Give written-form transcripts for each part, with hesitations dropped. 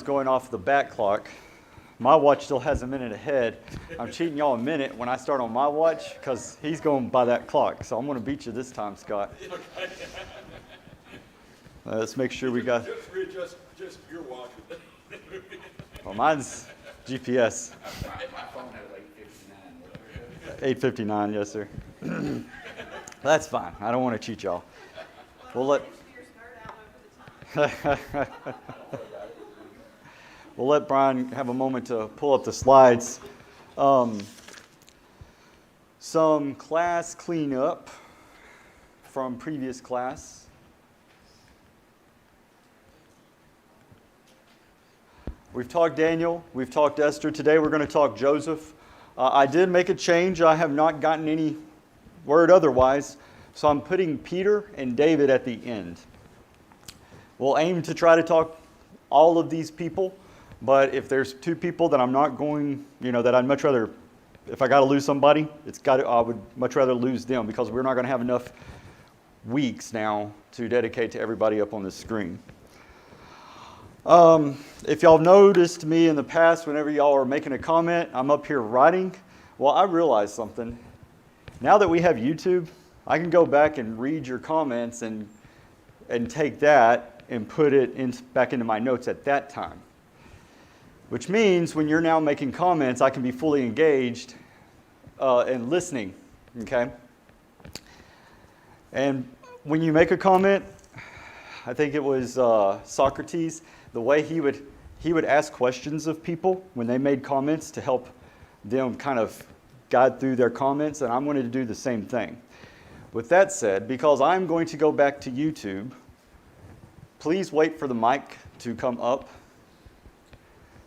is going off the back clock. My watch still has a minute ahead. I'm cheating y'all a minute when I start on my watch because he's going by that clock. So I'm going to beat you this time, Scott. Let's make sure we got... Just readjust just your watch. Well, mine's GPS. My phone has 8:59. 8:59, yes, sir. That's fine. I don't want to cheat y'all. We'll let... We'll let Brian have a moment to pull up the slides. Some class cleanup from previous class. We've talked Daniel, we've talked Esther. Today we're going to talk Joseph. I did make a change. I have not gotten any word otherwise. So I'm putting Peter and David at the end. We'll aim to try to talk all of these people. But if there's two people that I'm not going, that I'd much rather, if I got to lose somebody, I would much rather lose them because we're not going to have enough weeks now to dedicate to everybody up on the screen. If y'all noticed me in the past, whenever y'all are making a comment, I'm up here writing. Well, I realized something. Now that we have YouTube, I can go back and read your comments and take that and put it back into my notes at that time. Which means when you're now making comments, I can be fully engaged and listening, okay? And when you make a comment, I think it was Socrates, the way he would ask questions of people when they made comments to help them kind of guide through their comments, and I'm going to do the same thing. With that said, because I'm going to go back to YouTube, please wait for the mic to come up.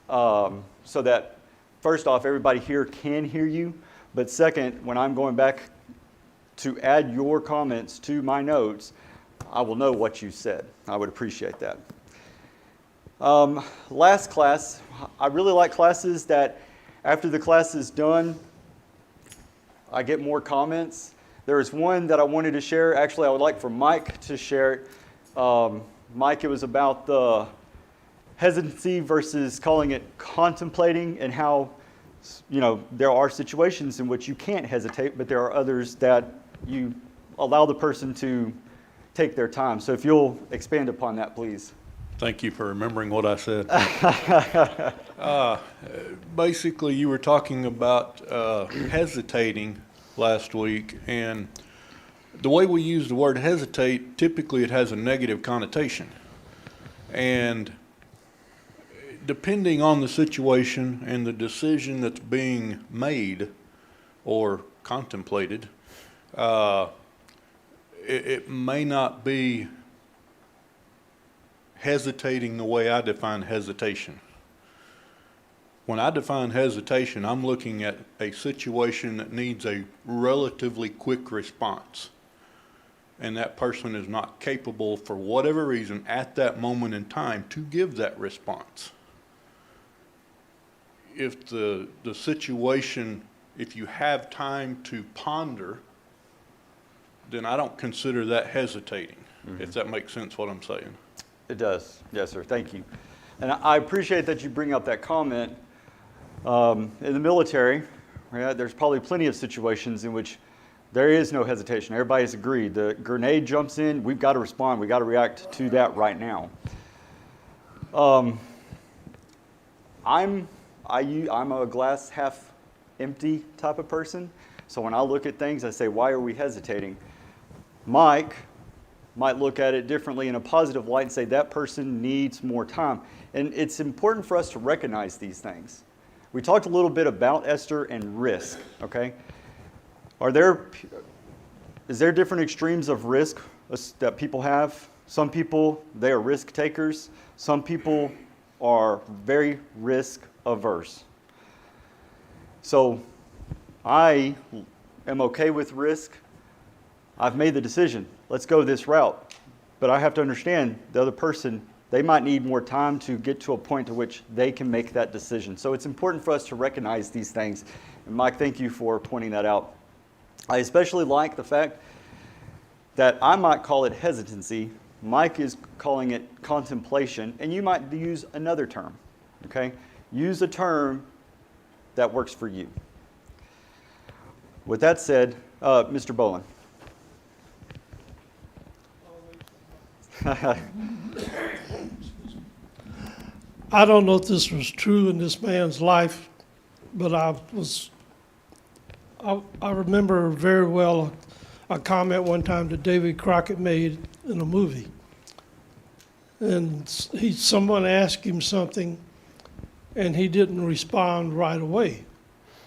So that, first off, everybody here can hear you. But second, when I'm going back to add your comments to my notes, I will know what you said. I would appreciate that. Last class, I really like classes that after the class is done, I get more comments. There is one that I wanted to share. Actually, I would like for Mike to share it. Mike, it was about the hesitancy versus calling it contemplating, and how, there are situations in which you can't hesitate, but there are others that you allow the person to take their time. So if you'll expand upon that, please. Thank you for remembering what I said. Basically, you were talking about hesitating last week, and the way we use the word hesitate, typically it has a negative connotation. And depending on the situation and the decision that's being made or contemplated, it may not be hesitating the way I define hesitation. When I define hesitation, I'm looking at a situation that needs a relatively quick response, and that person is not capable, for whatever reason, at that moment in time to give that response. If the situation, if you have time to ponder, then I don't consider that hesitating, if that makes sense what I'm saying. It does. Yes, sir. Thank you. And I appreciate that you bring up that comment. In the military, there's probably plenty of situations in which there is no hesitation. Everybody's agreed. The grenade jumps in, we've got to respond. We've got to react to that right now. I'm a glass half empty type of person. So when I look at things, I say, why are we hesitating? Mike might look at it differently in a positive light and say that person needs more time. And it's important for us to recognize these things. We talked a little bit about Esther and risk, okay? Is there different extremes of risk that people have? Some people, they are risk takers. Some people are very risk averse. So I am okay with risk. I've made the decision. Let's go this route. But I have to understand the other person, they might need more time to get to a point to which they can make that decision. So it's important for us to recognize these things. And Mike, thank you for pointing that out. I especially like the fact that I might call it hesitancy. Mike is calling it contemplation, and you might use another term. Okay? Use a term that works for you. With that said, Mr. Bolin. I don't know if this was true in this man's life, but I remember very well a comment one time that David Crockett made in a movie. And someone asked him something, and he didn't respond right away.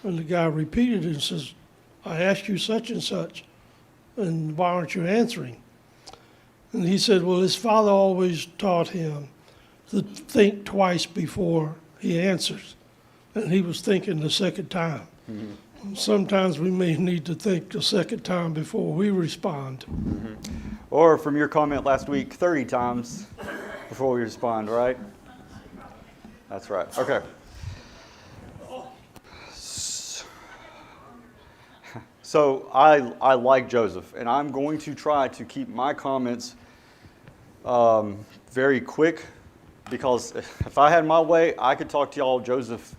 And the guy repeated it and says, I asked you such and such, and why aren't you answering? And he said, well, his father always taught him to think twice before he answers. And he was thinking the second time. Mm-hmm. Sometimes we may need to think the second time before we respond. Mm-hmm. Or from your comment last week, 30 times before we respond, right? That's right. Okay. So I like Joseph, and I'm going to try to keep my comments very quick, because if I had my way, I could talk to y'all Joseph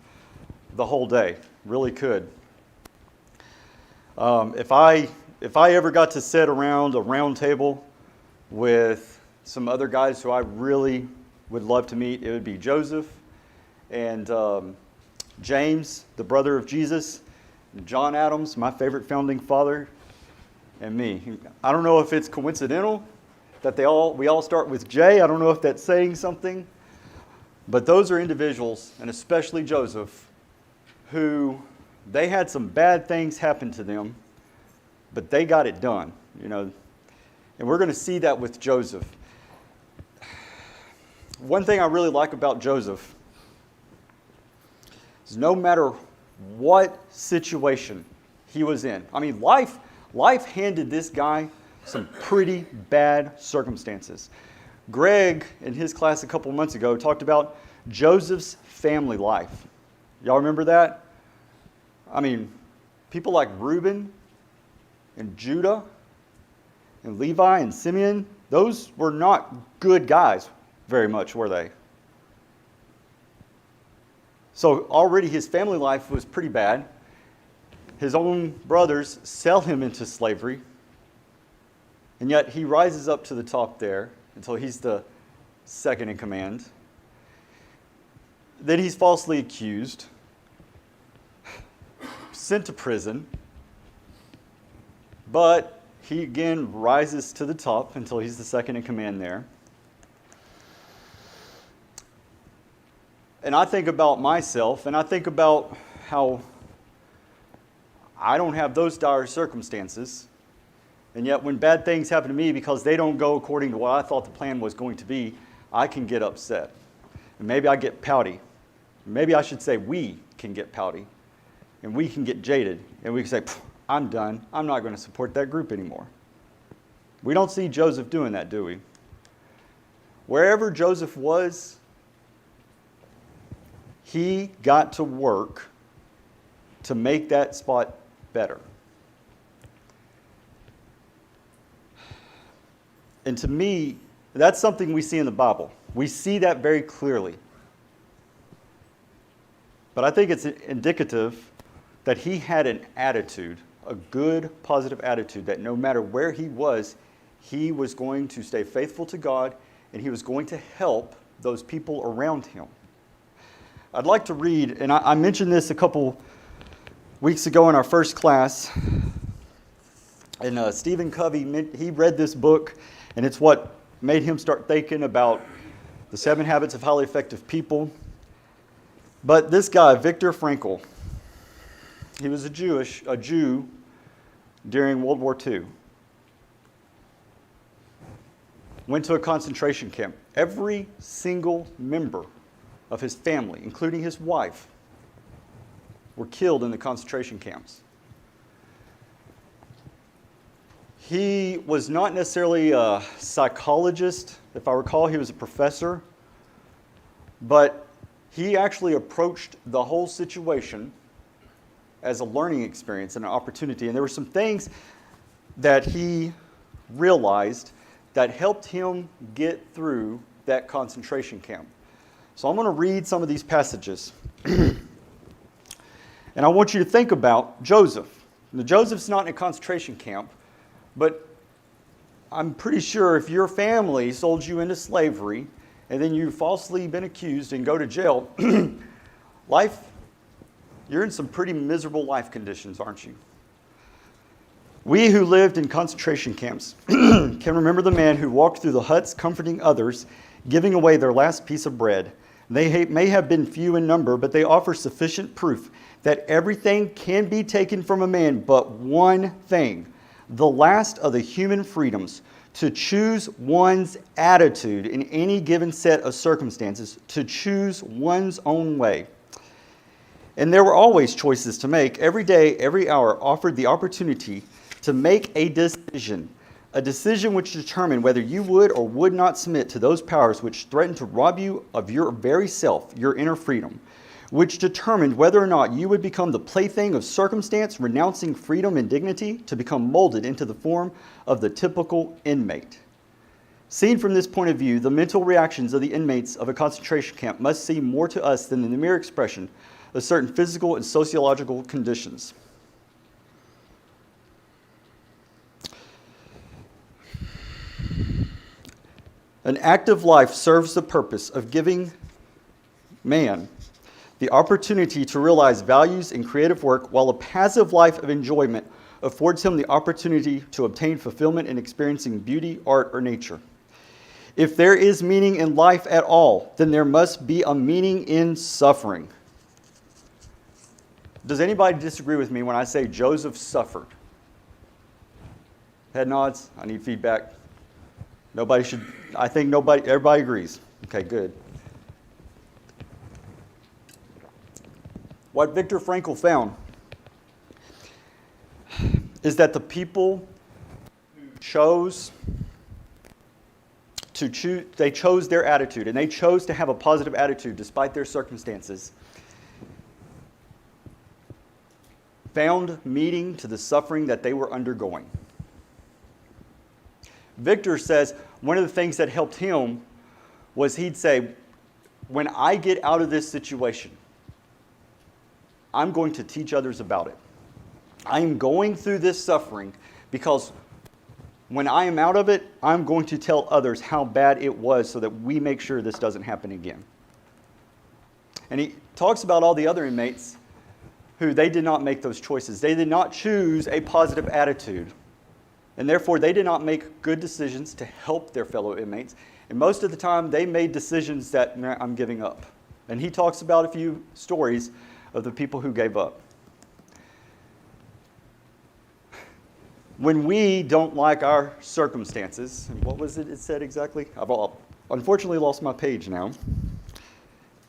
the whole day. Really could. If I ever got to sit around a round table with some other guys who I really would love to meet, it would be Joseph and James, the brother of Jesus, John Adams, my favorite founding father, and me. I don't know if it's coincidental that we all start with J. I don't know if that's saying something, but those are individuals, and especially Joseph, who they had some bad things happen to them, but they got it done, you know. And we're going to see that with Joseph. One thing I really like about Joseph is no matter what situation he was in. I mean, life handed this guy some pretty bad circumstances. Greg, in his class a couple months ago, talked about Joseph's family life. Y'all remember that? I mean, people like Reuben and Judah and Levi and Simeon, those were not good guys very much, were they? So already his family life was pretty bad. His own brothers sell him into slavery. And yet he rises up to the top there until he's the second in command. Then he's falsely accused, sent to prison. But he again rises to the top until he's the second in command there. And I think about myself, and I think about how I don't have those dire circumstances. And yet when bad things happen to me because they don't go according to what I thought the plan was going to be, I can get upset. And maybe I get pouty. Maybe I should say we can get pouty. And we can get jaded. And we can say, I'm done. I'm not going to support that group anymore. We don't see Joseph doing that, do we? Wherever Joseph was, he got to work to make that spot better. And to me, that's something we see in the Bible. We see that very clearly. But I think it's indicative that he had an attitude, a good, positive attitude, that no matter where he was going to stay faithful to God, and he was going to help those people around him. I'd like to read, and I mentioned this a couple weeks ago in our first class, and Stephen Covey, he read this book, and it's what made him start thinking about the 7 Habits of Highly Effective People. But this guy, Viktor Frankl, he was a Jew during World War II. Went to a concentration camp. Every single member of his family, including his wife, were killed in the concentration camps. He was not necessarily a psychologist. If I recall, he was a professor. But he actually approached the whole situation as a learning experience and an opportunity. And there were some things that he realized that helped him get through that concentration camp. So I'm going to read some of these passages. And I want you to think about Joseph. Now, Joseph's not in a concentration camp, but I'm pretty sure if your family sold you into slavery and then you've falsely been accused and go to jail, you're in some pretty miserable life conditions, aren't you? We who lived in concentration camps can remember the man who walked through the huts comforting others, giving away their last piece of bread. They may have been few in number, but they offer sufficient proof that everything can be taken from a man but one thing, the last of the human freedoms, to choose one's attitude in any given set of circumstances, to choose one's own way. And there were always choices to make. Every day, every hour offered the opportunity to make a decision which determined whether you would or would not submit to those powers which threatened to rob you of your very self, your inner freedom, which determined whether or not you would become the plaything of circumstance, renouncing freedom and dignity to become molded into the form of the typical inmate. Seen from this point of view, the mental reactions of the inmates of a concentration camp must seem more to us than the mere expression of certain physical and sociological conditions. An active life serves the purpose of giving man the opportunity to realize values in creative work, while a passive life of enjoyment affords him the opportunity to obtain fulfillment in experiencing beauty, art, or nature. If there is meaning in life at all, then there must be a meaning in suffering. Does anybody disagree with me when I say Joseph suffered? Head nods. I need feedback. Everybody agrees. Okay, good. What Viktor Frankl found is that the people who chose their attitude, and they chose to have a positive attitude despite their circumstances, found meaning to the suffering that they were undergoing. Victor says one of the things that helped him was he'd say, when I get out of this situation, I'm going to teach others about it. I'm going through this suffering because when I am out of it, I'm going to tell others how bad it was so that we make sure this doesn't happen again. And he talks about all the other inmates who they did not make those choices. They did not choose a positive attitude. And therefore, they did not make good decisions to help their fellow inmates. And most of the time, they made decisions that, nah, I'm giving up. And he talks about a few stories of the people who gave up. When we don't like our circumstances, and what was it said exactly? I've unfortunately lost my page now.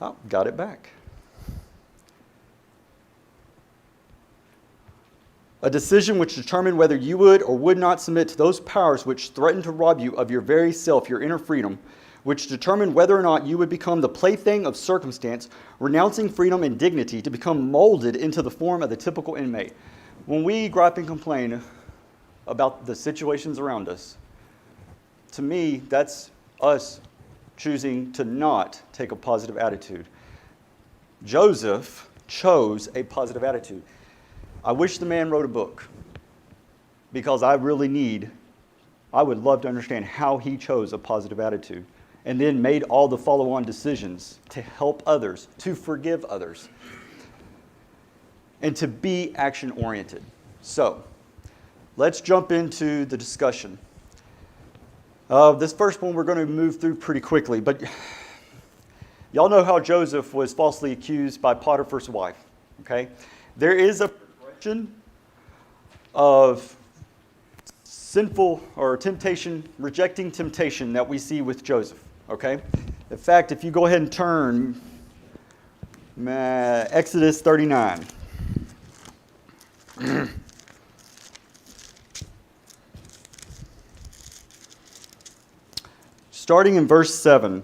Oh, got it back. A decision which determined whether you would or would not submit to those powers which threaten to rob you of your very self, your inner freedom, which determined whether or not you would become the plaything of circumstance, renouncing freedom and dignity to become molded into the form of the typical inmate. When we gripe and complain about the situations around us, to me, that's us choosing to not take a positive attitude. Joseph chose a positive attitude. I wish the man wrote a book because I would love to understand how he chose a positive attitude and then made all the follow-on decisions to help others, to forgive others, and to be action-oriented. So, let's jump into the discussion. This first one we're going to move through pretty quickly, but y'all know how Joseph was falsely accused by Potiphar's wife, okay? There is a progression of sinful or temptation, rejecting temptation that we see with Joseph, okay? In fact, if you go ahead and turn Exodus 39. Starting in verse 7.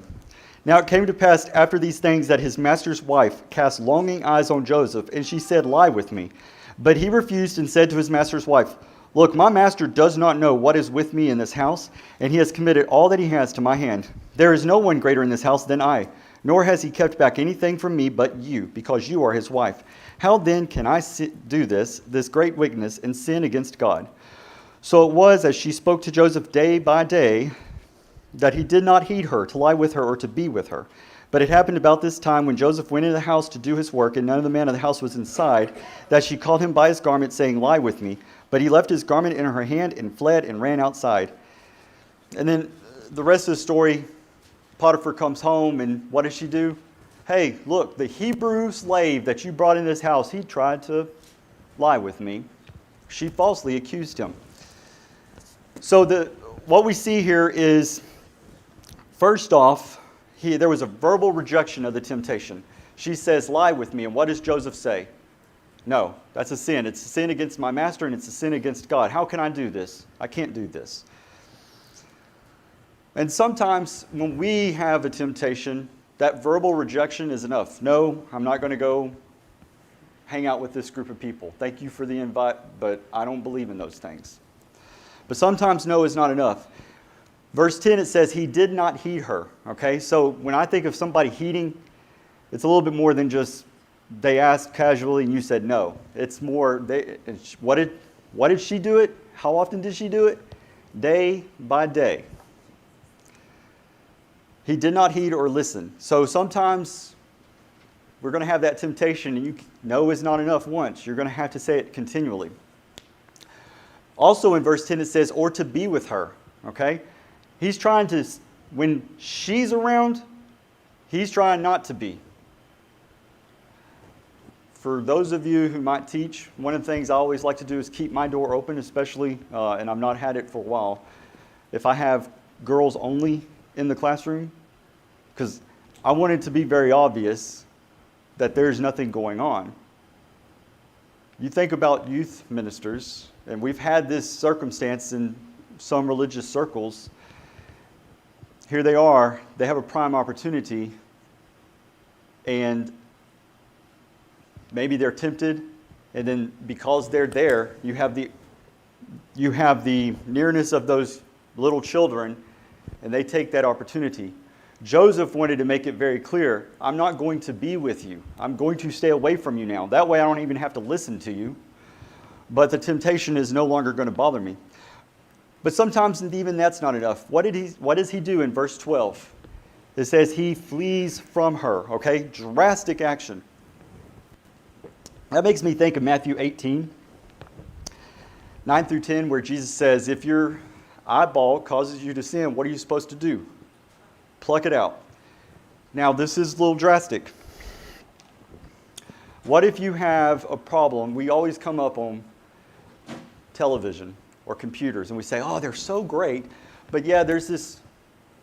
Now it came to pass after these things that his master's wife cast longing eyes on Joseph, and she said, "Lie with me." But he refused and said to his master's wife, "Look, my master does not know what is with me in this house, and he has committed all that he has to my hand. There is no one greater in this house than I, nor has he kept back anything from me but you, because you are his wife. How then can I do this great wickedness, and sin against God? So it was, as she spoke to Joseph day by day, that he did not heed her, to lie with her, or to be with her. But it happened about this time, when Joseph went into the house to do his work, and none of the man of the house was inside, that she called him by his garment, saying, Lie with me. But he left his garment in her hand, and fled, and ran outside. And then the rest of the story, Potiphar comes home, and what does she do? Hey, look, the Hebrew slave that you brought in this house, he tried to lie with me. She falsely accused him. So what we see here is, first off, there was a verbal rejection of the temptation. She says, lie with me. And what does Joseph say? No, that's a sin. It's a sin against my master, and it's a sin against God. How can I do this? I can't do this. And sometimes when we have a temptation, that verbal rejection is enough. No, I'm not going to go hang out with this group of people. Thank you for the invite, but I don't believe in those things. But sometimes no is not enough. Verse 10, it says, he did not heed her. Okay, so when I think of somebody heeding, it's a little bit more than just they asked casually and you said no. It's more, what did she do it? How often did she do it? Day by day. He did not heed or listen. So sometimes we're going to have that temptation, and no is not enough once. You're going to have to say it continually. Also in verse 10 it says, or to be with her. Okay? He's trying to, when she's around, he's trying not to be. For those of you who might teach, one of the things I always like to do is keep my door open, especially, and I've not had it for a while, if I have girls only in the classroom, because I want it to be very obvious that there's nothing going on. You think about youth ministers, and we've had this circumstance in some religious circles. Here they are, they have a prime opportunity, and maybe they're tempted, and then because they're there, you have the nearness of those little children, and they take that opportunity. Joseph wanted to make it very clear, I'm not going to be with you. I'm going to stay away from you now. That way I don't even have to listen to you. But the temptation is no longer going to bother me. But sometimes even that's not enough. What does he do in verse 12? It says he flees from her. Okay, drastic action. That makes me think of Matthew 18, 9 through 10, where Jesus says, if your eyeball causes you to sin, what are you supposed to do? Pluck it out. Now, this is a little drastic. What if you have a problem? We always come up on television or computers, and we say, oh, they're so great. But yeah, there's this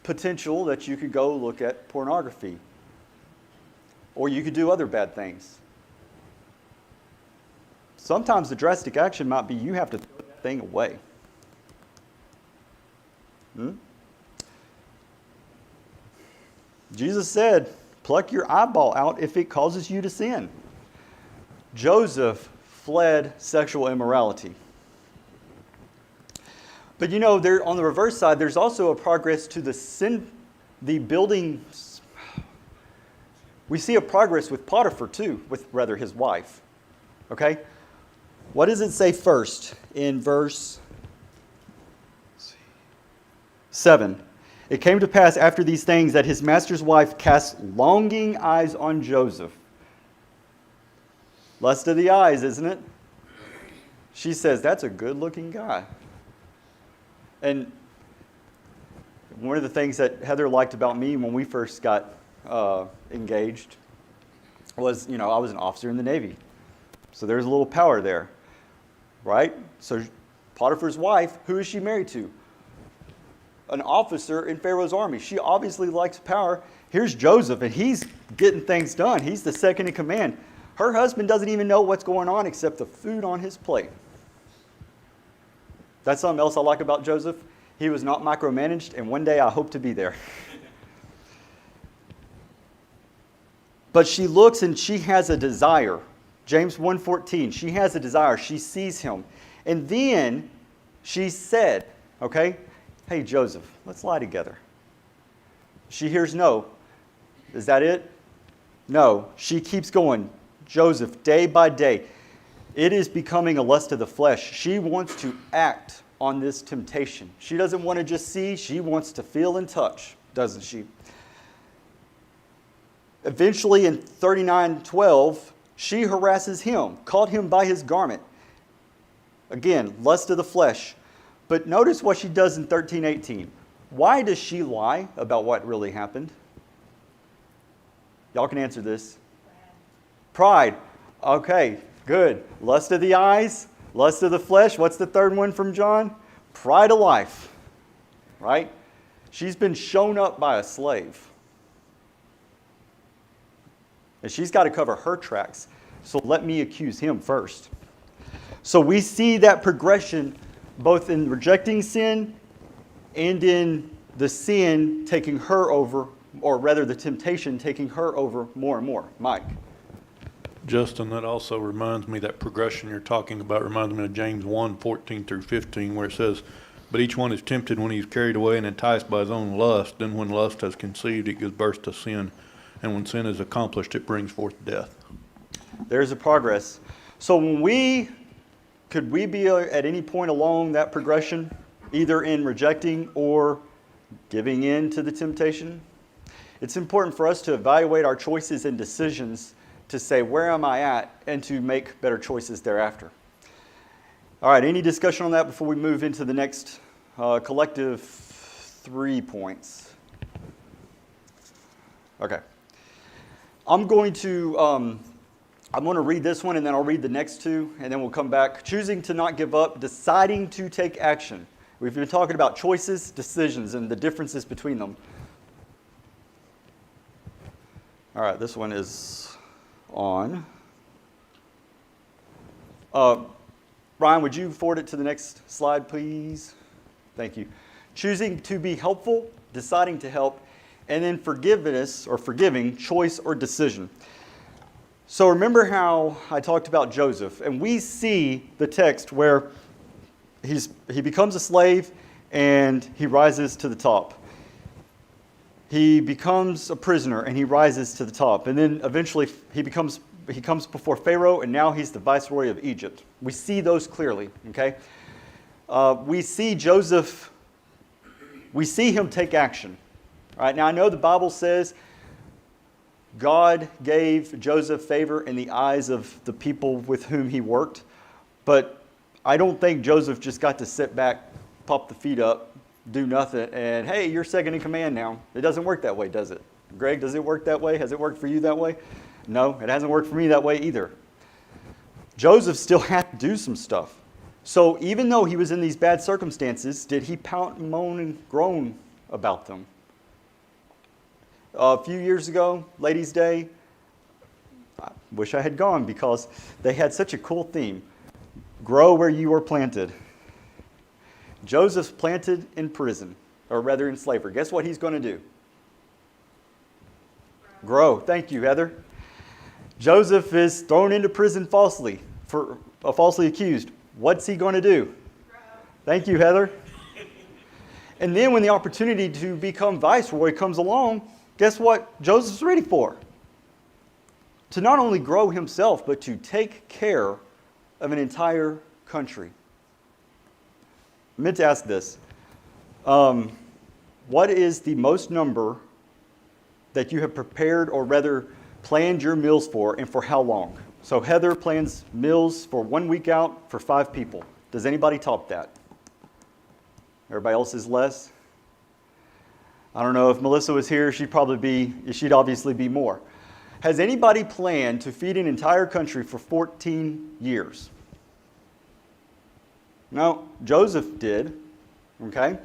potential that you could go look at pornography. Or you could do other bad things. Sometimes the drastic action might be you have to throw that thing away. Jesus said, pluck your eyeball out if it causes you to sin. Joseph fled sexual immorality. But you know, there on the reverse side, there's also a progress to the building. We see a progress with Potiphar too, with rather his wife. Okay? What does it say first in verse 7? It came to pass after these things that his master's wife cast longing eyes on Joseph. Lust of the eyes, isn't it? She says, that's a good-looking guy. And one of the things that Heather liked about me when we first got engaged was, I was an officer in the Navy. So there's a little power there, right? So Potiphar's wife, who is she married to? An officer in Pharaoh's army. She obviously likes power. Here's Joseph, and he's getting things done. He's the second in command. Her husband doesn't even know what's going on except the food on his plate. That's something else I like about Joseph. He was not micromanaged, and one day I hope to be there. But she looks and she has a desire. James 1:14, she has a desire. She sees him. And then she said, okay, hey, Joseph, let's lie together. She hears no. Is that it? No, she keeps going. Joseph, day by day, it is becoming a lust of the flesh. She wants to act on this temptation. She doesn't want to just see, she wants to feel and touch, doesn't she? Eventually in 39:12, she harasses him, caught him by his garment. Again, lust of the flesh. But notice what she does in 13:18. Why does she lie about what really happened? Y'all can answer this. Pride. Okay, good. Lust of the eyes, lust of the flesh. What's the third one from John? Pride of life. Right? She's been shown up by a slave. And she's got to cover her tracks. So let me accuse him first. So we see that progression both in rejecting sin and in the sin taking her over, or rather the temptation taking her over more and more. Mike. Justin, that also reminds me, that progression you're talking about reminds me of James 1:14-15, where it says, "But each one is tempted when he is carried away and enticed by his own lust. Then when lust has conceived, it gives birth to sin. And when sin is accomplished, it brings forth death." There's a progress. So could we be at any point along that progression, either in rejecting or giving in to the temptation? It's important for us to evaluate our choices and decisions to say, where am I at, and to make better choices thereafter. All right, any discussion on that before we move into the next collective 3 points? Okay. I'm going to read this one, and then I'll read the next two, and then we'll come back. Choosing to not give up, deciding to take action. We've been talking about choices, decisions, and the differences between them. All right, this one is on. Brian, would you forward it to the next slide, please? Thank you. Choosing to be helpful, deciding to help, and then forgiveness or forgiving, choice or decision. So remember how I talked about Joseph, and we see the text where he becomes a slave and he rises to the top. He becomes a prisoner and he rises to the top. And then eventually he comes before Pharaoh, and now he's the viceroy of Egypt. We see those clearly, okay? We see Joseph, we see him take action. All right, now I know the Bible says God gave Joseph favor in the eyes of the people with whom he worked, but I don't think Joseph just got to sit back, pop the feet up, do nothing, and hey, you're second in command now. It doesn't work that way, does it? Greg, does it work that way? Has it worked for you that way? No, it hasn't worked for me that way either. Joseph still had to do some stuff. So even though he was in these bad circumstances, did he pout and moan and groan about them? A few years ago, Ladies' Day, I wish I had gone because they had such a cool theme. Grow where you are planted. Joseph's planted in prison, or rather in slavery. Guess what he's going to do? Grow. Thank you, Heather. Joseph is thrown into prison falsely, falsely accused. What's he going to do? Grow. Thank you, Heather. And then when the opportunity to become viceroy comes along, guess what Joseph's ready for? To not only grow himself, but to take care of an entire country. I meant to ask this. What is the most number that you have prepared, or rather planned your meals for, and for how long? So Heather plans meals for 1 week out for 5 people. Does anybody top that? Everybody else is less? I don't know, if Melissa was here, she'd obviously be more. Has anybody planned to feed an entire country for 14 years? No, Joseph did, okay?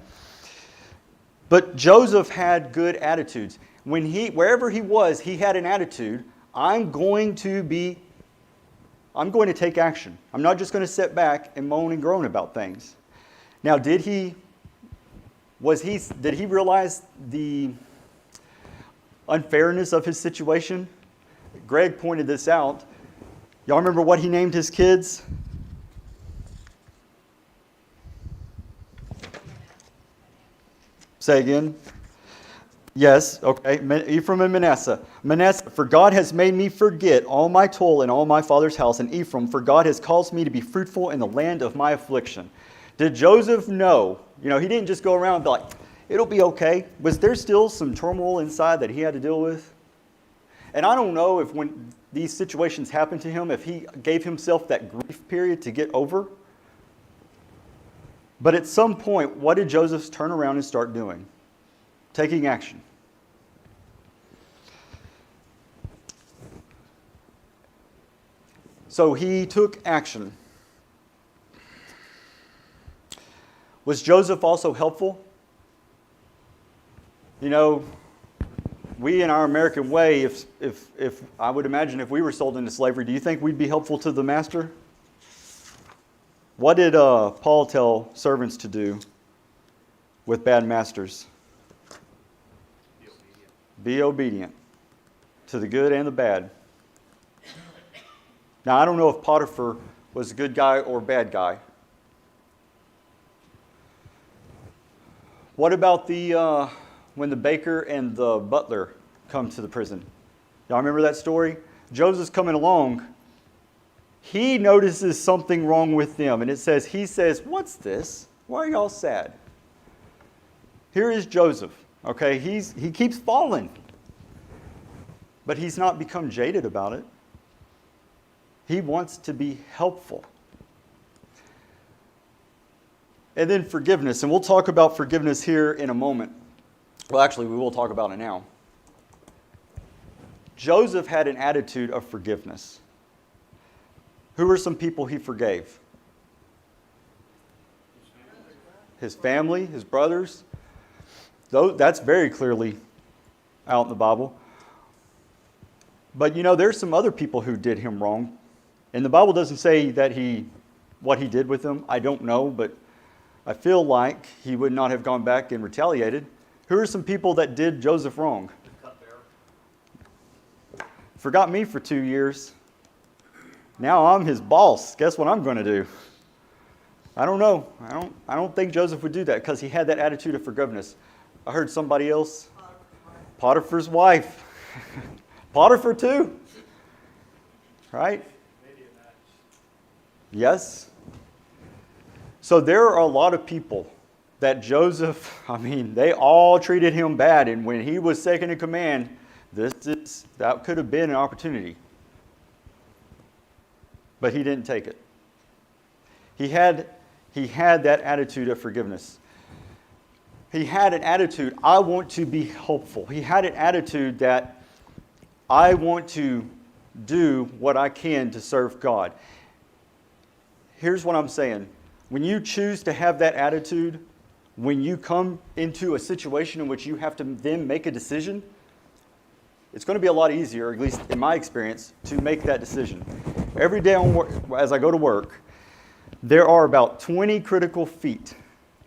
But Joseph had good attitudes. Wherever he was, he had an attitude. I'm going to take action. I'm not just going to sit back and moan and groan about things. Now, did he realize the unfairness of his situation? Greg pointed this out. Y'all remember what he named his kids? Say again. Yes, okay. Ephraim and Manasseh. Manasseh, for God has made me forget all my toil in all my father's house. And Ephraim, for God has caused me to be fruitful in the land of my affliction. Did Joseph know? He didn't just go around and be like, it'll be okay. Was there still some turmoil inside that he had to deal with? And I don't know if when these situations happened to him, if he gave himself that grief period to get over. But at some point, what did Joseph turn around and start doing? Taking action. So he took action. Was Joseph also helpful? We in our American way, if I would imagine if we were sold into slavery, do you think we'd be helpful to the master? What did Paul tell servants to do with bad masters? Be obedient to the good and the bad. Now, I don't know if Potiphar was a good guy or a bad guy. What about when the baker and the butler come to the prison? Y'all remember that story? Joseph's coming along. He notices something wrong with them. And he says, what's this? Why are y'all sad? Here is Joseph. Okay, he keeps falling. But he's not become jaded about it. He wants to be helpful. And then forgiveness. And we'll talk about forgiveness here in a moment. Well, actually, we will talk about it now. Joseph had an attitude of forgiveness. Who were some people he forgave? His family, his brothers. That's very clearly out in the Bible. But there's some other people who did him wrong. And the Bible doesn't say that what he did with them. I don't know, but I feel like he would not have gone back and retaliated. Who are some people that did Joseph wrong? Forgot me for 2 years. Now I'm his boss. Guess what I'm going to do? I don't know. I don't think Joseph would do that because he had that attitude of forgiveness. I heard somebody else. Potiphar's wife. Potiphar too. Right? Yes. So there are a lot of people that Joseph, they all treated him bad. And when he was second in command, that could have been an opportunity. But he didn't take it. He had that attitude of forgiveness. He had an attitude, I want to be helpful. He had an attitude that I want to do what I can to serve God. Here's what I'm saying. When you choose to have that attitude, when you come into a situation in which you have to then make a decision, it's going to be a lot easier, at least in my experience, to make that decision. Every day as I go to work, there are about 20 critical feet.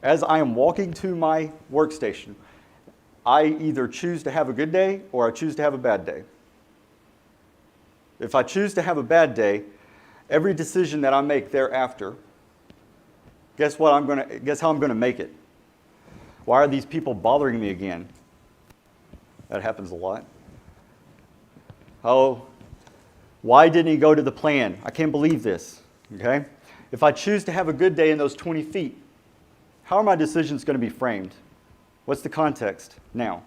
As I am walking to my workstation, I either choose to have a good day or I choose to have a bad day. If I choose to have a bad day, every decision that I make thereafter, guess how I'm going to make it? Why are these people bothering me again? That happens a lot. Oh, why didn't he go to the plan? I can't believe this. Okay? If I choose to have a good day in those 20 feet, how are my decisions going to be framed? What's the context now?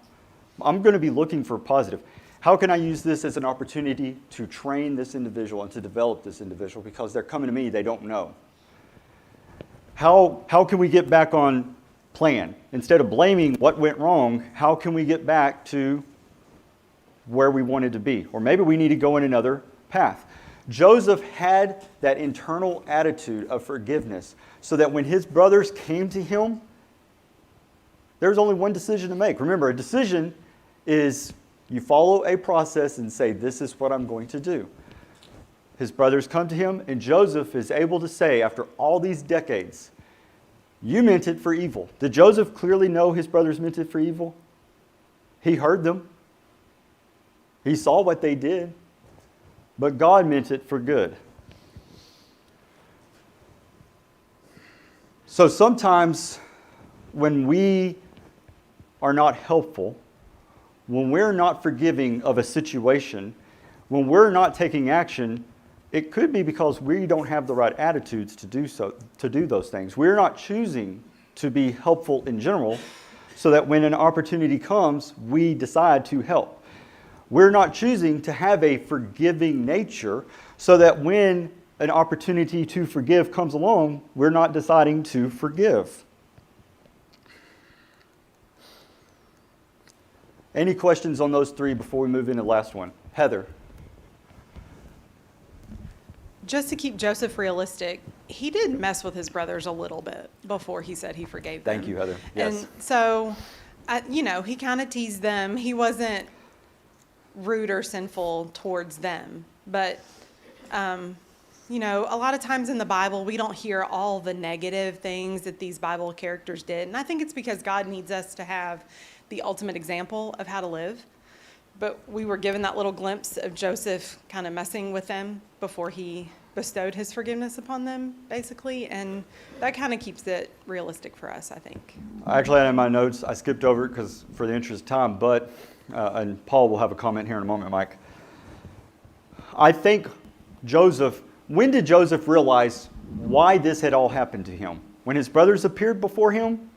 I'm going to be looking for positive. How can I use this as an opportunity to train this individual and to develop this individual because they're coming to me, they don't know? How can we get back on plan? Instead of blaming what went wrong, how can we get back to where we wanted to be? Or maybe we need to go in another path. Joseph had that internal attitude of forgiveness so that when his brothers came to him, there was only one decision to make. Remember, a decision is you follow a process and say, this is what I'm going to do. His brothers come to him, and Joseph is able to say, after all these decades, you meant it for evil. Did Joseph clearly know his brothers meant it for evil? He heard them. He saw what they did. But God meant it for good. So sometimes when we are not helpful, when we're not forgiving of a situation, when we're not taking action, it could be because we don't have the right attitudes to do those things. We're not choosing to be helpful in general, so that when an opportunity comes, we decide to help. We're not choosing to have a forgiving nature, so that when an opportunity to forgive comes along, we're not deciding to forgive. Any questions on those three before we move into the last one? Heather. Just to keep Joseph realistic, he did mess with his brothers a little bit before he said he forgave them. Thank you, Heather. Yes. And so, he kind of teased them. He wasn't rude or sinful towards them. But, a lot of times in the Bible, we don't hear all the negative things that these Bible characters did. And I think it's because God needs us to have the ultimate example of how to live. But we were given that little glimpse of Joseph kind of messing with them before he bestowed his forgiveness upon them, basically. And that kind of keeps it realistic for us, I think. I actually had in my notes, I skipped over it because for the interest of time, but, and Paul will have a comment here in a moment, Mike. I think when did Joseph realize why this had all happened to him? When his brothers appeared before him?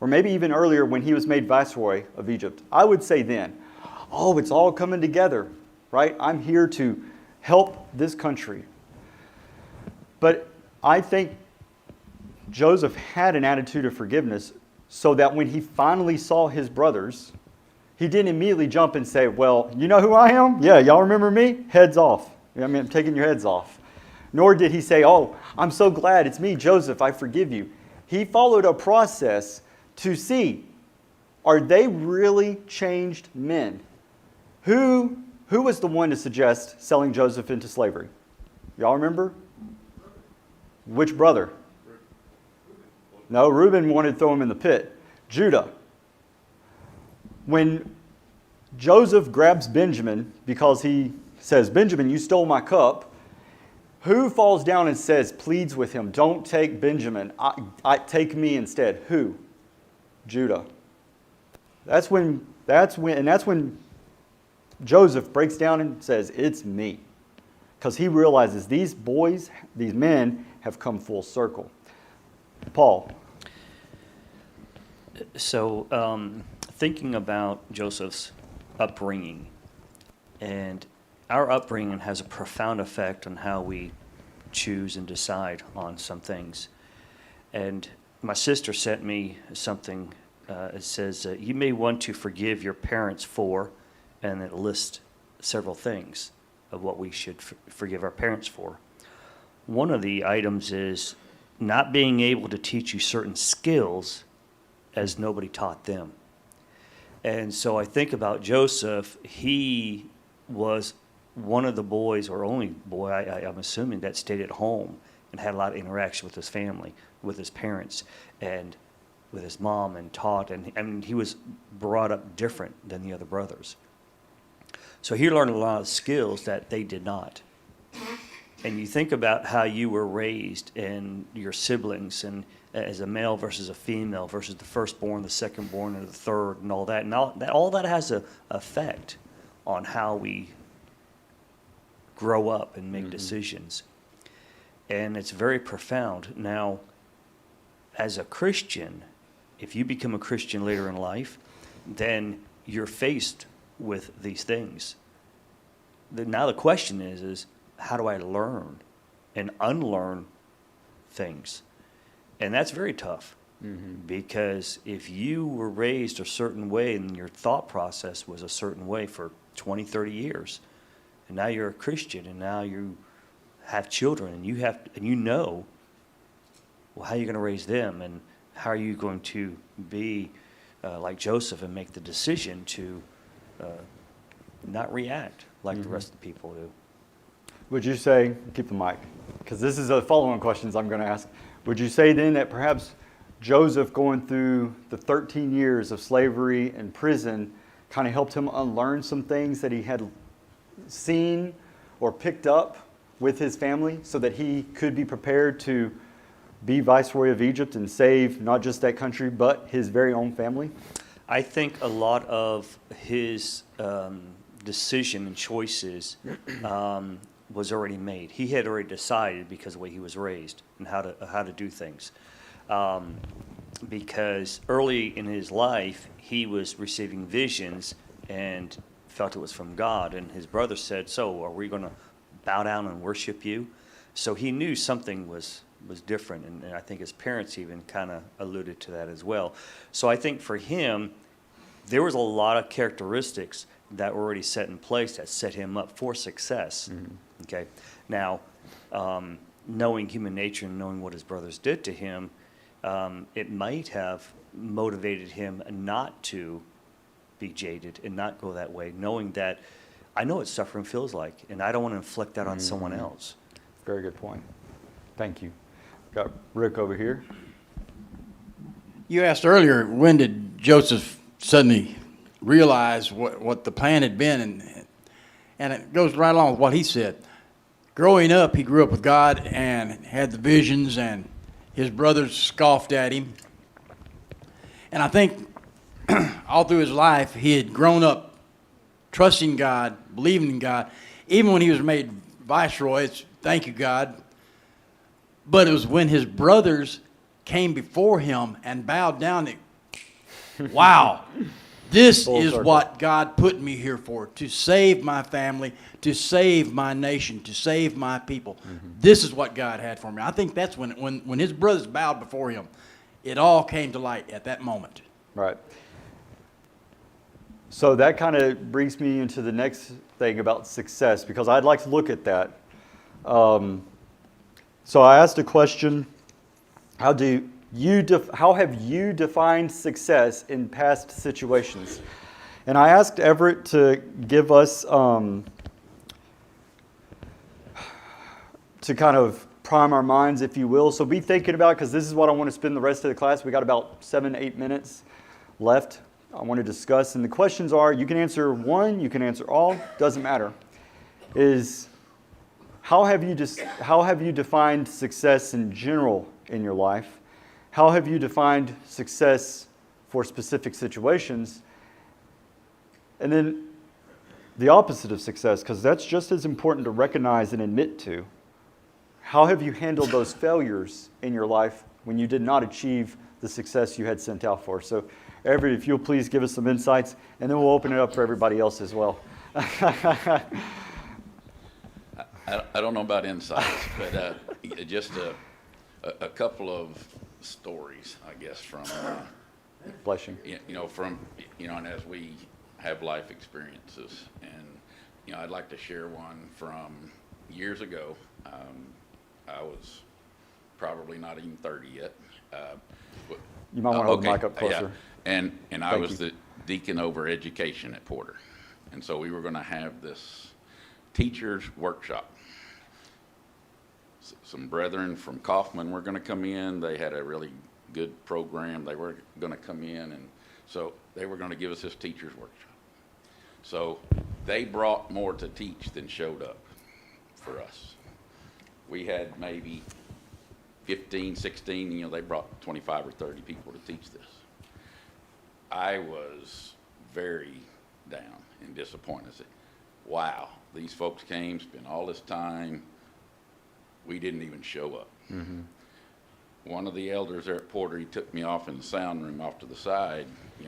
Or maybe even earlier when he was made viceroy of Egypt? I would say then. Oh, it's all coming together, right? I'm here to help this country. But I think Joseph had an attitude of forgiveness so that when he finally saw his brothers, he didn't immediately jump and say, well, you know who I am? Yeah, y'all remember me? Heads off. I'm taking your heads off. Nor did he say, oh, I'm so glad it's me, Joseph, I forgive you. He followed a process to see, are they really changed men? Who was the one to suggest selling Joseph into slavery? Y'all remember? Which brother? No, Reuben wanted to throw him in the pit. Judah. When Joseph grabs Benjamin because he says, Benjamin, you stole my cup, who falls down and pleads with him, don't take Benjamin, take me instead? Who? Judah. That's when Joseph breaks down and says, it's me. Because he realizes these men have come full circle. Paul. So, thinking about Joseph's upbringing, and our upbringing has a profound effect on how we choose and decide on some things. And my sister sent me something. It says, you may want to forgive your parents for, and it lists several things of what we should forgive our parents for. One of the items is not being able to teach you certain skills as nobody taught them. And so I think about Joseph. He was one of the boys, or only boy, I'm assuming, that stayed at home and had a lot of interaction with his family, with his parents, and with his mom, and taught. And he was brought up different than the other brothers. So he learned a lot of skills that they did not. And you think about how you were raised and your siblings, and as a male versus a female versus the firstborn, the secondborn, and the third, and all that. And all that has an effect on how we grow up and make decisions. And it's very profound. Now, as a Christian, if you become a Christian later in life, then you're faced with these things. Now the question is how do I learn and unlearn things? And that's very tough, because if you were raised a certain way and your thought process was a certain way for 20, 30 years, and now you're a Christian, and now you have children, and you know, well, how are you going to raise them, and how are you going to be like Joseph and make the decision to not react like the rest of the people do? Would you say, keep the mic, because this is the following questions I'm going to ask. Would you say then that perhaps Joseph going through the 13 years of slavery and prison kind of helped him unlearn some things that he had seen or picked up with his family so that he could be prepared to be viceroy of Egypt and save not just that country, but his very own family? I think a lot of his decision and choices was already made. He had already decided because of the way he was raised and how to do things. Because early in his life, he was receiving visions and felt it was from God. And his brother said, "So, are we going to bow down and worship you?" So he knew something was different. And I think his parents even kind of alluded to that as well. So I think for him, there was a lot of characteristics that were already set in place that set him up for success. Okay. Now, knowing human nature and knowing what his brothers did to him, it might have motivated him not to be jaded and not go that way, knowing that I know what suffering feels like, and I don't want to inflict that on someone else. Very good point. Thank you. Got Rick over here. You asked earlier, when did Joseph suddenly realize what the plan had been? And it goes right along with what he said. Growing up, he grew up with God and had the visions, and his brothers scoffed at him. And I think all through his life, he had grown up trusting God, believing in God. Even when he was made viceroy, it's thank you, God. But it was when his brothers came before him and bowed down that, wow, this Full is circle. what God put me here for, to save my family, to save my nation, to save my people. This is what God had for me. I think that's when his brothers bowed before him, it all came to light at that moment. Right. So that kind of brings me into the next thing about success, because I'd like to look at that. So I asked a question, how have you defined success in past situations? And I asked Everett to give us, to kind of prime our minds, if you will. So be thinking about, because this is what I want to spend the rest of the class. We got about 7-8 minutes left I want to discuss. And the questions are, you can answer one, you can answer all, doesn't matter. Is how have you defined success in general in your life? How have you defined success for specific situations? And then the opposite of success, because that's just as important to recognize and admit to. How have you handled those failures in your life when you did not achieve the success you had sent out for? So, Everett, if you'll please give us some insights, and then we'll open it up for everybody else as well. I don't know about insights, but just a couple of stories, I guess, from Bless you. and as we have life experiences, and I'd like to share one from years ago. I was probably not even 30 yet. You might want to hold the okay, mic up closer. Yeah. And I Thank was you. the deacon over education at Porter, and so we were going to have this teachers workshop. Some brethren from Kaufman were going to come in. They had a really good program. They were going to come in, and so they were going to give us this teachers workshop. So they brought more to teach than showed up for us. We had maybe 15, 16, they brought 25 or 30 people to teach this. I was very down and disappointed. I said, wow, these folks came, spent all this time. We didn't even show up. Mm-hmm. One of the elders there at Porter, he took me off in the sound room off to the side,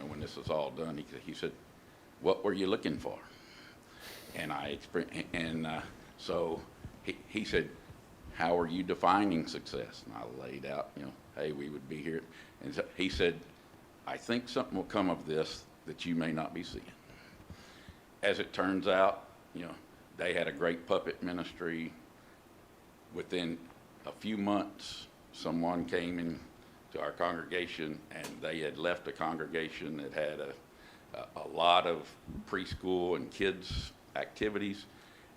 when this was all done. He said, what were you looking for? And so he said, how are you defining success? And I laid out, hey, we would be here. And so he said, I think something will come of this that you may not be seeing. As it turns out, they had a great puppet ministry. Within a few months, someone came into our congregation, and they had left a congregation that had a lot of preschool and kids activities,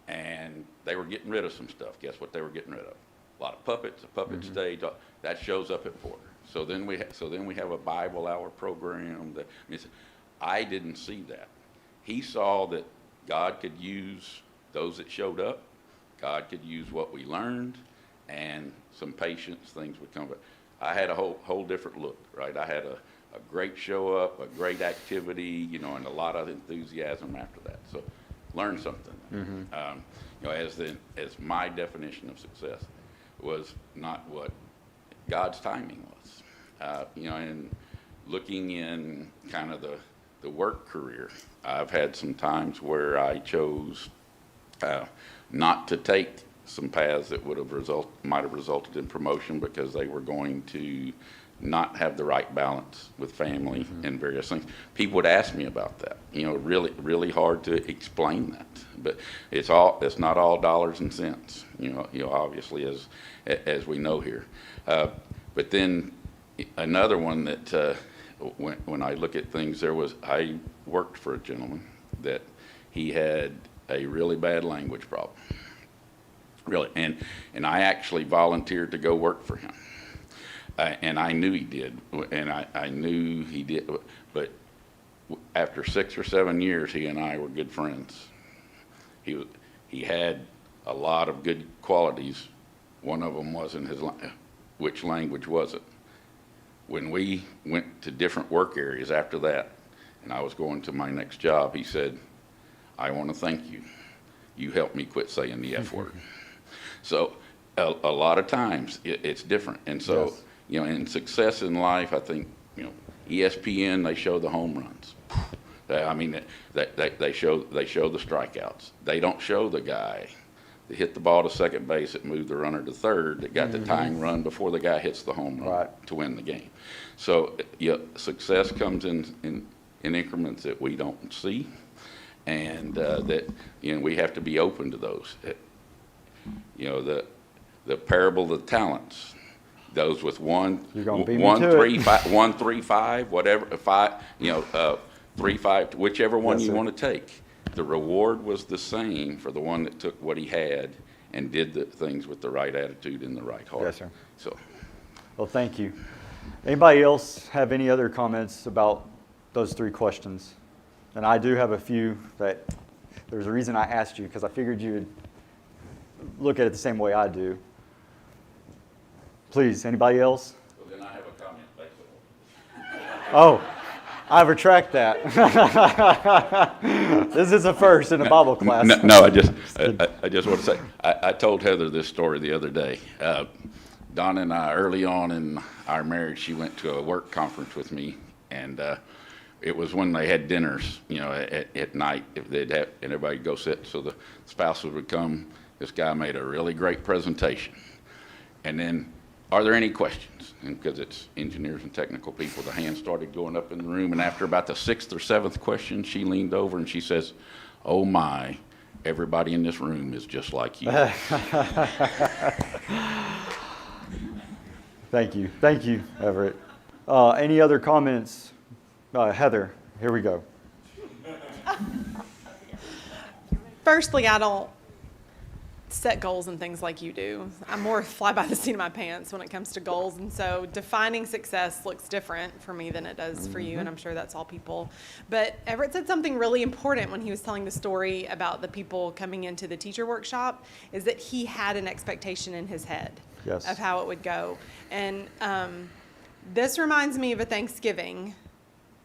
and they were getting rid of some stuff. Guess what they were getting rid of? A lot of puppets, a puppet stage. That shows up at Porter. So then we have a Bible hour program. I didn't see that. He saw that God could use those that showed up. God could use what we learned, and some patience, things would come. But I had a whole different look, right? I had a great show up, a great activity, you know, and a lot of enthusiasm after that. So learn something. You know, as my definition of success was not what God's timing was. You know, and looking in kind of the work career, I've had some times where I chose not to take some paths that might have resulted in promotion because they were going to not have the right balance with family and various things. People would ask me about that. You know, really hard to explain that. But it's not all dollars and cents. You know, obviously as we know here. But then another one that when I look at things, I worked for a gentleman that he had a really bad language problem. Really, and I actually volunteered to go work for him. And I knew he did, and I knew he did, but after 6 or 7 years, he and I were good friends. He had a lot of good qualities. One of them wasn't which language was it? When we went to different work areas after that, and I was going to my next job, he said, "I want to thank you. You helped me quit saying the F word." So a lot of times it's different, and so. Yes. You know, in success in life, I think, you know, ESPN, they show the home runs. I mean, they show the strikeouts. They don't show the guy that hit the ball to second base that moved the runner to third that got the tying run before the guy hits the home run to win the game. So success comes in increments that we don't see, and that, you know, we have to be open to those. You know, the parable of the talents. Those with one, You're gonna beat me one, to three, it. five, 1, 3, 5, whatever, 5, you know, 3, 5, whichever one Yes, you sir. want to take. The reward was the same for the one that took what he had and did the things with the right attitude and the right heart. Yes, sir. So, Well, thank you. Anybody else have any other comments about those 3 questions? And I do have a few that there's a reason I asked you, because I figured you would look at it the same way I do. Please, anybody else? well, then I have a comment, basically. Oh, I retract that. This is a first in a Bible class. No, I just want to say, I told Heather this story the other day. Donna and I, early on in our marriage, she went to a work conference with me, and it was when they had dinners, you know, at night. If they'd have, and everybody'd go sit, so the spouses would come. This guy made a really great presentation, and then, are there any questions? And because it's engineers and technical people, the hands started going up in the room. And after about the 6th or 7th question, she leaned over and she says, "Oh my, everybody in this room is just like you." Thank you, Everett. Any other comments? Heather, here we go. Firstly, I don't set goals and things like you do. I'm more fly by the seat of my pants when it comes to goals, and so defining success looks different for me than it does for you, and I'm sure that's all people. But Everett said something really important when he was telling the story about the people coming into the teacher workshop, is that he had an expectation in his head Yes. of how it would go. And this reminds me of a Thanksgiving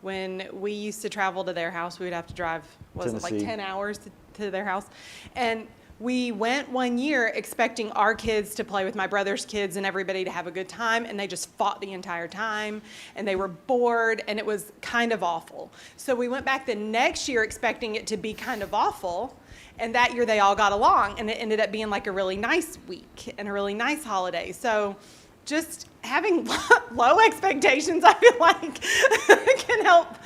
when we used to travel to their house. We would have to drive, was it like Tennessee. 10 hours to their house? And we went one year expecting our kids to play with my brother's kids and everybody to have a good time, and they just fought the entire time, and they were bored, and it was kind of awful. So we went back the next year expecting it to be kind of awful, and that year they all got along, and it ended up being like a really nice week and a really nice holiday. So just having low expectations, I feel like, can help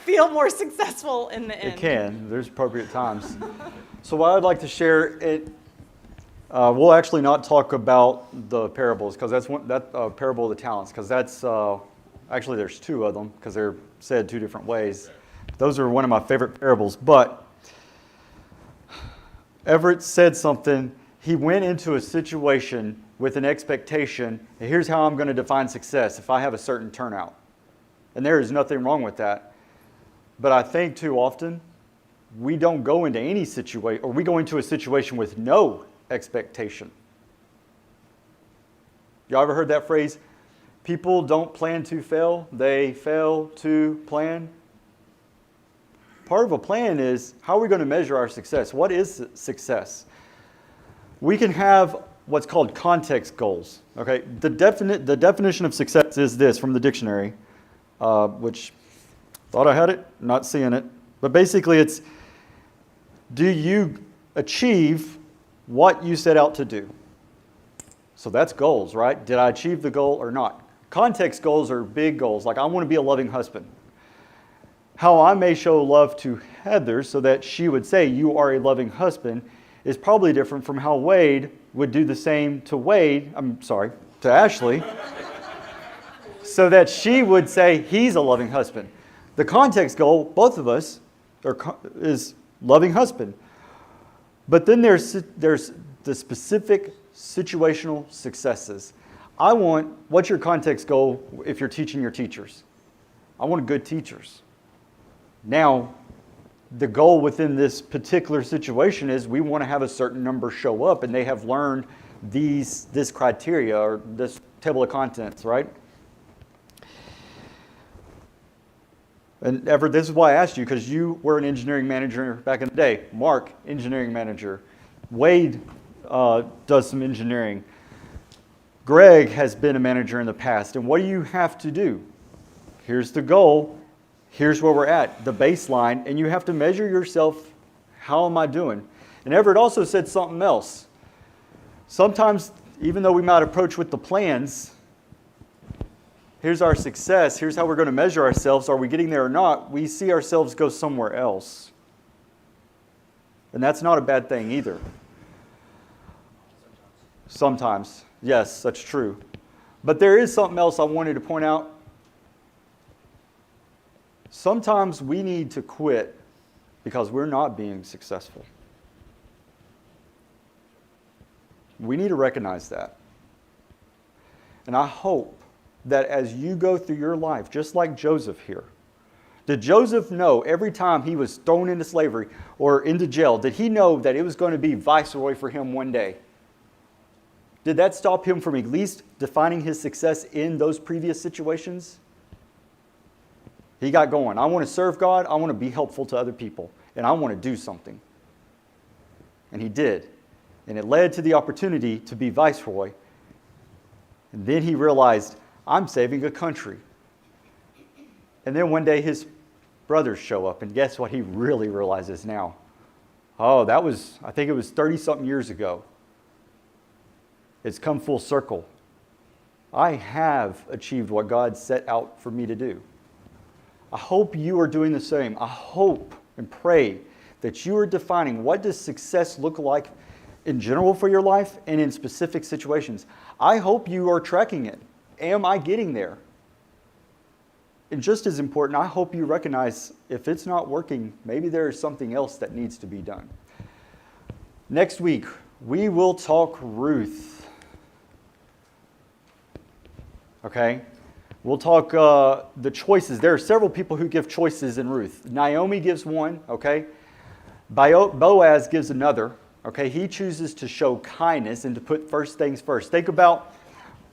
feel more successful in the end. It can. There's appropriate times. So what I'd like to share, we'll actually not talk about the parables, because that's parable of the talents, because that's actually there's 2 of them, because they're said 2 different ways. Those are one of my favorite parables. But Everett said something. He went into a situation with an expectation, and here's how I'm going to define success if I have a certain turnout. And there is nothing wrong with that. But I think too often, we don't go into any situation, or we go into a situation with no expectation. Y'all ever heard that phrase? People don't plan to fail, they fail to plan. Part of a plan is, how are we going to measure our success? What is success? We can have what's called context goals. Okay, the definition of success is this from the dictionary, which thought I had it, not seeing it. But basically it's, do you achieve what you set out to do? So that's goals, right? Did I achieve the goal or not? Context goals are big goals, like I want to be a loving husband. How I may show love to Heather so that she would say, you are a loving husband, is probably different from how Wade would do the same to Ashley, so that she would say he's a loving husband. The context goal, both of us, is loving husband. But then there's the specific situational successes. What's your context goal if you're teaching your teachers? I want good teachers. Now, the goal within this particular situation is we want to have a certain number show up and they have learned this criteria or this table of contents, right? And Everett, this is why I asked you, because you were an engineering manager back in the day. Mark, engineering manager. Wade does some engineering. Greg has been a manager in the past. And what do you have to do? Here's the goal. Here's where we're at, the baseline. And you have to measure yourself. How am I doing? And Everett also said something else. Sometimes, even though we might approach with the plans, here's our success, here's how we're going to measure ourselves, are we getting there or not, we see ourselves go somewhere else. And that's not a bad thing either. Sometimes. Yes, that's true. But there is something else I wanted to point out. Sometimes we need to quit because we're not being successful. We need to recognize that. And I hope that as you go through your life, just like Joseph here, did Joseph know every time he was thrown into slavery or into jail, did he know that it was going to be viceroy for him one day? Did that stop him from at least defining his success in those previous situations? He got going. I want to serve God. I want to be helpful to other people. And I want to do something. And he did. And it led to the opportunity to be viceroy. And then he realized, I'm saving a country. And then one day his brothers show up. And guess what he really realizes now? Oh, I think it was 30-something years ago. It's come full circle. I have achieved what God set out for me to do. I hope you are doing the same. I hope and pray that you are defining what does success look like in general for your life and in specific situations. I hope you are tracking it. Am I getting there? And just as important, I hope you recognize if it's not working, maybe there is something else that needs to be done. Next week, we will talk Ruth. Okay? We'll talk the choices. There are several people who give choices in Ruth. Naomi gives one, okay? Boaz gives another, okay? He chooses to show kindness and to put first things first. Think about,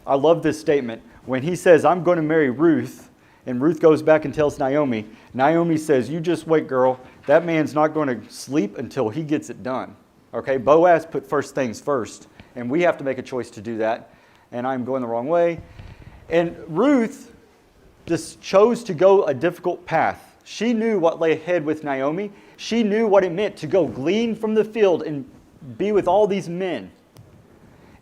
I love this statement. When he says, I'm going to marry Ruth, and Ruth goes back and tells Naomi, Naomi says, you just wait, girl. That man's not going to sleep until he gets it done, okay? Boaz put first things first, and we have to make a choice to do that. And I'm going the wrong way. And Ruth just chose to go a difficult path. She knew what lay ahead with Naomi. She knew what it meant to go glean from the field and be with all these men.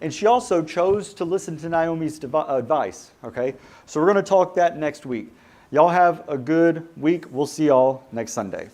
And she also chose to listen to Naomi's advice. Okay? So we're going to talk that next week. Y'all have a good week. We'll see y'all next Sunday.